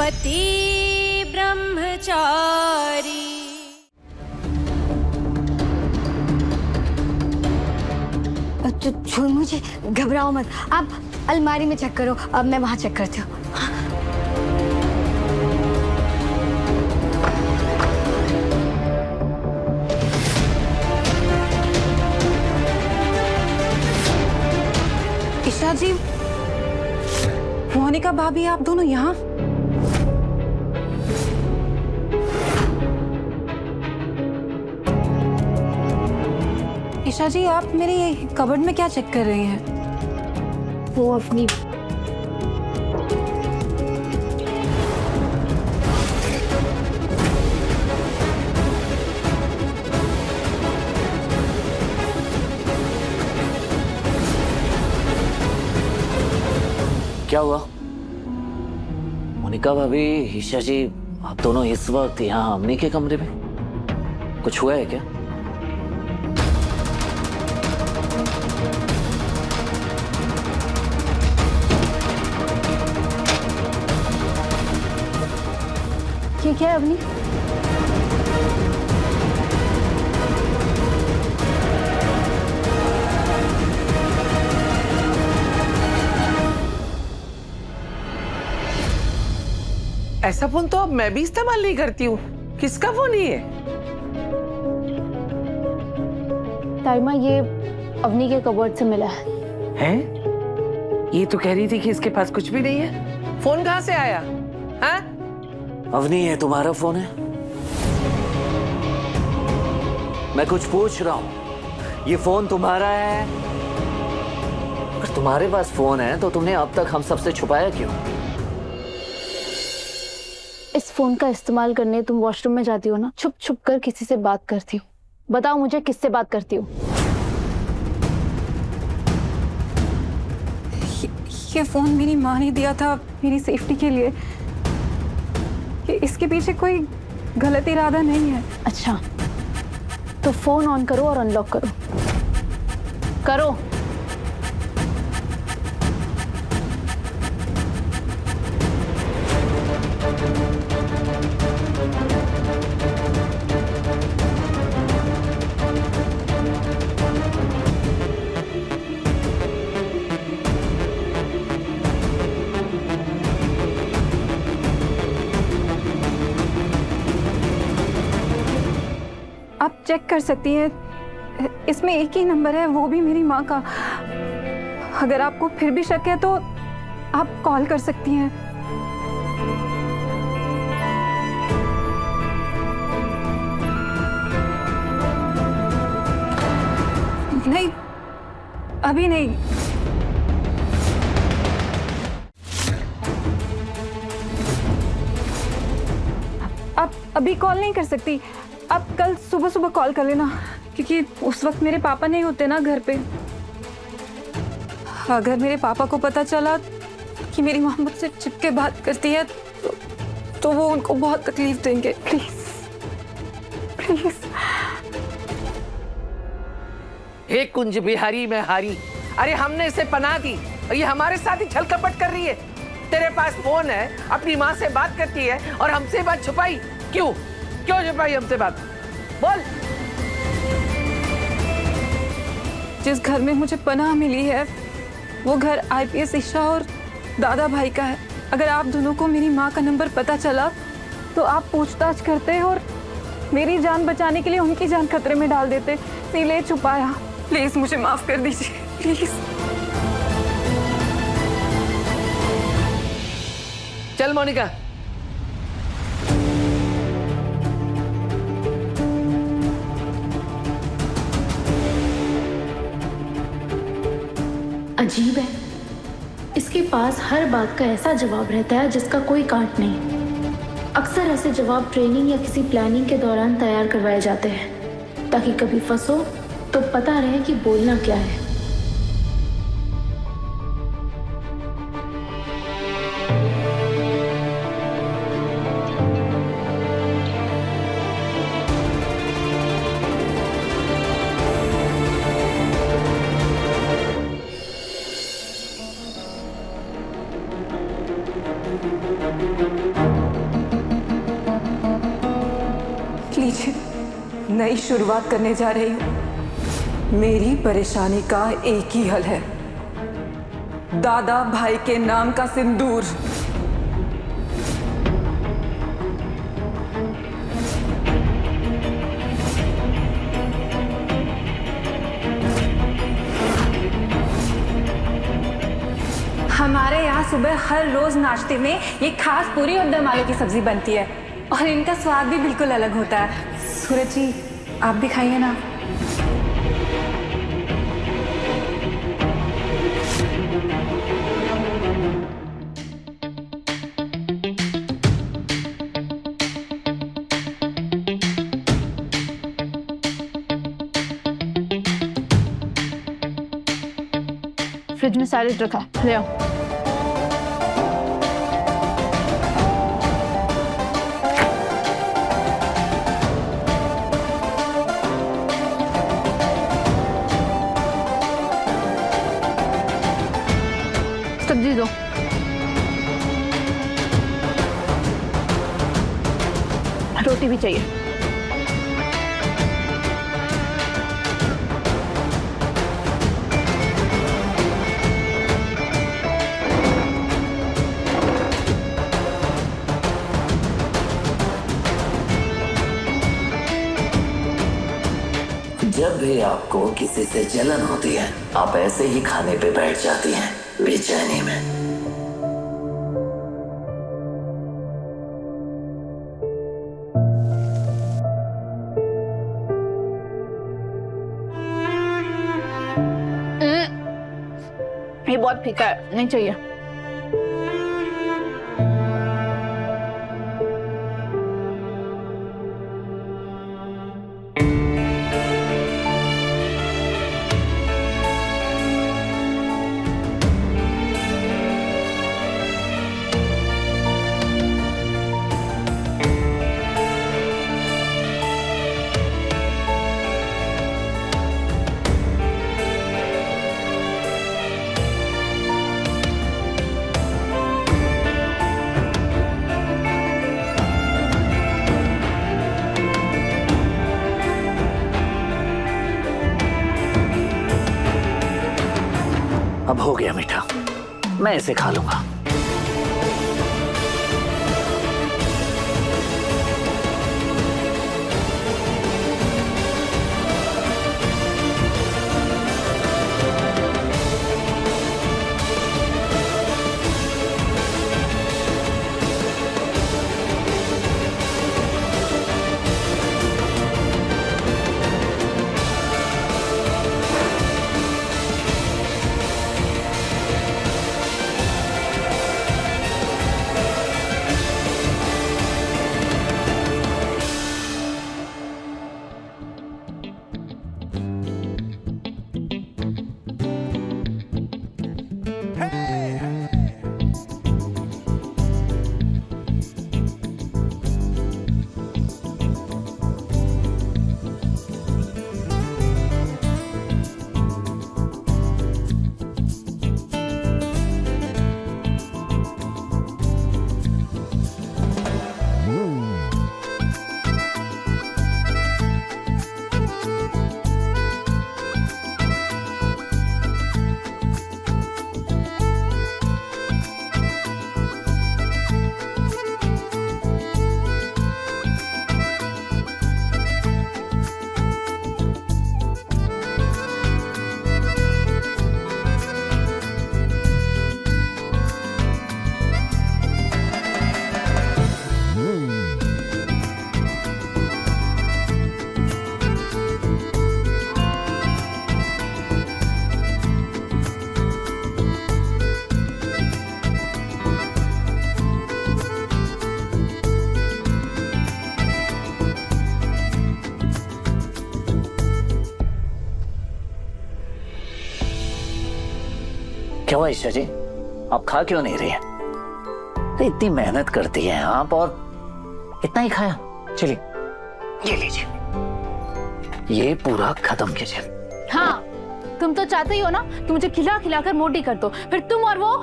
पति ब्रह्मचारी। मुझे घबराओ मत, आप अलमारी में चेक करो, अब मैं वहां चेक करती हूँ। ईशा जी, मोनिका भाभी, आप दोनों यहाँ? ईशा जी, आप मेरी कबर्ड में क्या चेक कर रही हैं? वो अपनी क्या हुआ? मोनिका भाभी, ईशा जी, आप दोनों इस वक्त यहाँ अम्मी के कमरे में? कुछ हुआ है क्या? ये क्या है अवनी? ऐसा फोन तो अब मैं भी इस्तेमाल नहीं करती हूँ। किसका फोन ही है? ताइमा, ये अवनी के कबर्ड से मिला है। हैं? ये तो कह रही थी कि इसके पास कुछ भी नहीं है। फोन कहाँ से आया? हाँ? अवनी, ये तुम्हारा फोन है? मैं कुछ पूछ रहा हूँ, ये फोन तुम्हारा है? अगर तुम्हारे पास फोन है तो तुमने अब तक हम सबसे छुपाया क्यों? इस फोन का इस्तेमाल करने तुम वॉशरूम में जाती हो ना, छुप छुप कर किसी से बात करती हो। बताओ मुझे, किससे बात करती हो? ये फोन मेरी माँ ने दिया था मेरी सेफ्टी के लिए। इसके पीछे कोई गलत इरादा नहीं है। अच्छा, तो फोन ऑन करो और अनलॉक करो। करो। आप चेक कर सकती हैं, इसमें एक ही नंबर है, वो भी मेरी माँ का। अगर आपको फिर भी शक है तो आप कॉल कर सकती हैं। नहीं, अभी नहीं। आप अभी कॉल नहीं कर सकती। आप कल सुबह सुबह कॉल कर लेना, क्योंकि उस वक्त मेरे पापा नहीं होते ना घर पे। अगर मेरे पापा को पता चला कि मेरी माँ मुझसे छिप के बात करती है तो वो उनको बहुत तकलीफ देंगे। Please please. हे कुंज बिहारी में हारी, अरे हमने इसे पनाह दी और ये हमारे साथ ही छल कपट कर रही है। तेरे पास फोन है, अपनी माँ से बात करती है और हमसे बात छुपाई क्यों? क्यों छुपाई हमसे बात? बोल। जिस घर में मुझे पनाह मिली है वो घर आईपीएस ईशा और दादा भाई का है। अगर आप दोनों को मेरी माँ का नंबर पता चला तो आप पूछताछ करते और मेरी जान बचाने के लिए उनकी जान खतरे में डाल देते, इसीलिए छुपाया। प्लीज मुझे माफ कर दीजिए, प्लीज। चल मोनिका। अजीब है, इसके पास हर बात का ऐसा जवाब रहता है जिसका कोई काट नहीं। अक्सर ऐसे जवाब ट्रेनिंग या किसी प्लानिंग के दौरान तैयार करवाए जाते हैं ताकि कभी फंसो तो पता रहे कि बोलना क्या है। बीच नई शुरुआत करने जा रही हूँ। मेरी परेशानी का एक ही हल है, दादा भाई के नाम का सिंदूर। हमारे यहाँ सुबह हर रोज नाश्ते में ये खास पूरी और दम आलू की सब्जी बनती है और इनका स्वाद भी बिल्कुल अलग होता है। सूरज जी, आप भी खाइए ना। फ्रिज में सैलेड रखा, ले आओ। सब्जी दो। रोटी भी चाहिए। जब भी आपको किसी से जलन होती है, आप ऐसे ही खाने पे बैठ जाती हैं बेचैनी में। ये बहुत फीका है, नहीं चाहिए। अब हो गया मीठा, मैं इसे खा लूंगा। क्या हुआ ईशा जी, आप खा क्यों नहीं रही हैं? अरे इतनी मेहनत करती हैं आप और इतना ही खाया। चलिए ये लीजिए, ये पूरा खत्म कीजिए। हाँ, तुम तो चाहते ही हो ना कि मुझे खिला खिला कर मोटी कर दो, फिर तुम और वो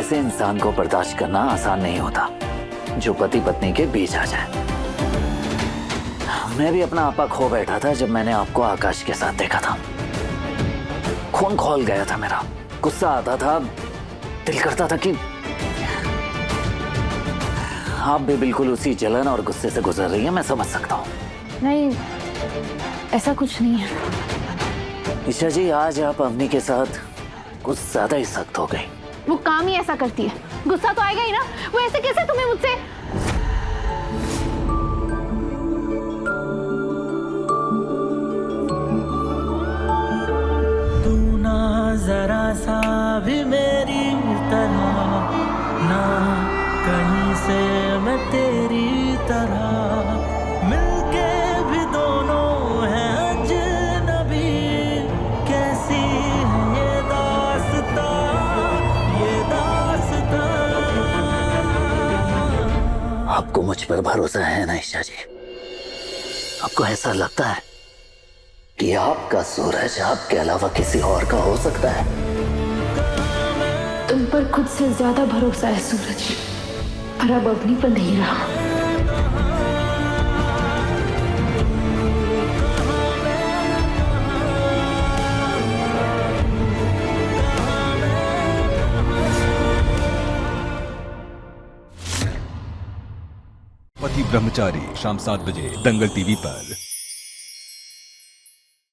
ऐसे इंसान को बर्दाश्त करना आसान नहीं होता जो पति पत्नी के बीच आ जाए। मैं भी अपना आपा खो बैठा था जब मैंने आपको आकाश के साथ देखा था। खून खौल गया था मेरा, गुस्सा आता था, दिल करता था कि आप भी बिल्कुल उसी जलन और गुस्से से गुजर रही है, मैं समझ सकता हूँ। नहीं, ऐसा कुछ नहीं है। ईशा जी, आज आप अवनी के साथ कुछ ज्यादा ही सख्त हो गई। वो काम ही ऐसा करती है, गुस्सा तो आएगा ही ना। वो ऐसे कैसे तुम्हें मुझसे तू ना जरा सा भी मेरी तरह, ना कहीं से मैं तेरी तरह, मिलके भी दोनों हैं अजनबी। कैसी है ये दास्तां, ये दास्तां। आपको मुझ पर भरोसा है ना ईशा जी? आपको ऐसा लगता है कि आपका सूरज आपके अलावा किसी और का हो सकता है? तुम पर खुद से ज्यादा भरोसा है सूरज, पर अब अवनी पर नहीं रहा। पति ब्रह्मचारी शाम 7 बजे दंगल टीवी पर।